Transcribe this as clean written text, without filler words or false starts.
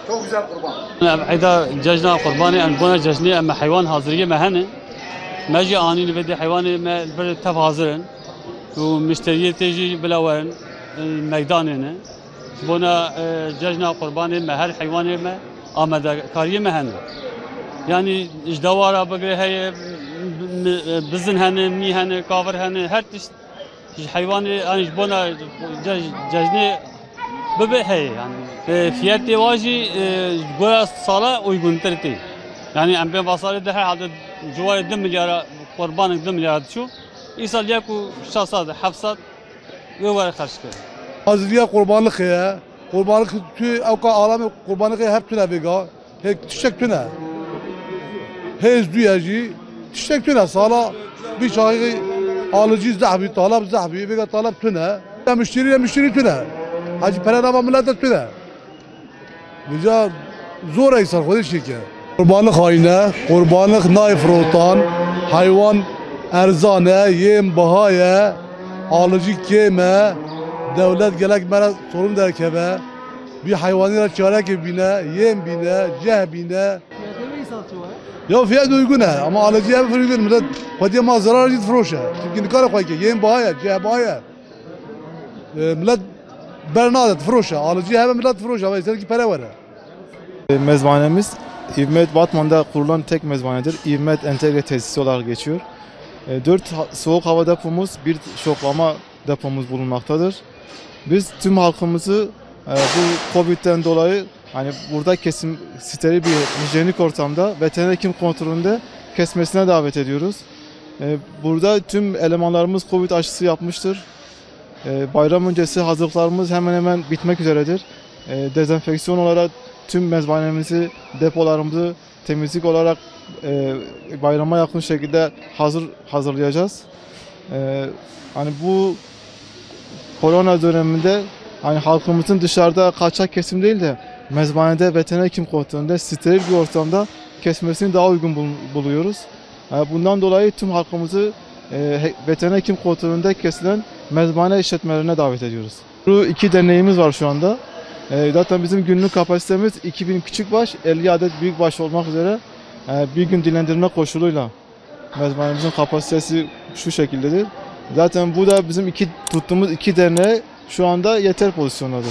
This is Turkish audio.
çok güzel kurban. إذا ججنا قرباني أن بنا ججني أما حيوان حاضرية ما هن ما جي آني لبدي حيواني ما البرد تف حاضرن ومشترية تيجي بلاورن الميدان هنا بنا ججنا قرباني ما هر حيواني ما آمده كارية ما هن يعني إجدوارا بقري هي بزن هن مي هن كافر هن هر تشت حيواني أنا بنا ججني ببه هي يعني fiyat واجي جوا صالة ويقولنترتي يعني أم بين بصاري ده عدد جوار 2 milyar قربان 2 milyar شو يصل ياكو شخصات حفصات ويوار خرج كده. Hazırlığa kurbanlık ya. Kurbanlık tü avka alemi kurbanlık hep tüne vega. Hek tişek tüne. Hez duyacı tişek tüne sala bir çayı alıcı zahbi talep zahbi vega talep tüne. Müşteri tüne. Hacı para millet tüne. Güzel zor insan kodeş ki. Kurbanlık hayne, kurbanlık naif rotan, hayvan erzane, yem bahaya, alıcı keme, devlet gelek bana sorun derkebe, bir hayvanıyla çare bine, yem bine, ceh bine. Ya fiyat uygun he ama alıcıya bir uygun millet kodiye ma zarar git froşa. Çünkü nikara koy ki yem bahaya, ceh bahaya. Millet bernadet froşa, alıcıya hemen millet froşa ama ister ki para var. Mezbanemiz İvmet Batman'da kurulan tek mezbanedir. İvmet entegre tesisi olarak geçiyor. 4 soğuk hava depomuz, 1 şoklama depomuz bulunmaktadır. Biz tüm halkımızı bu Covid'den dolayı hani burada steril bir hijyenik ortamda veteriner hekim kontrolünde kesmesine davet ediyoruz. Burada tüm elemanlarımız Covid aşısı yapmıştır. Bayram öncesi hazırlıklarımız hemen hemen bitmek üzeredir. Dezenfeksiyon olarak tüm mezbanemizi, depolarımızı temizlik olarak bayrama yakın şekilde hazırlayacağız. Hani bu korona döneminde hani halkımızın dışarıda kaçak kesim değil de mezbanede veteriner hekim kontrolünde steril bir ortamda kesmesini daha uygun buluyoruz. Bundan dolayı tüm halkımızı veteriner hekim kontrolünde kesilen mezbane işletmelerine davet ediyoruz. Bu 2 deneyimiz var şu anda. Zaten bizim günlük kapasitemiz 2000 küçükbaş, 50 adet büyükbaş olmak üzere bir gün dinlendirme koşuluyla mezbanemizin kapasitesi şu şekildedir. Zaten bu da bizim tuttuğumuz 2 derneğe şu anda yeter pozisyondadır.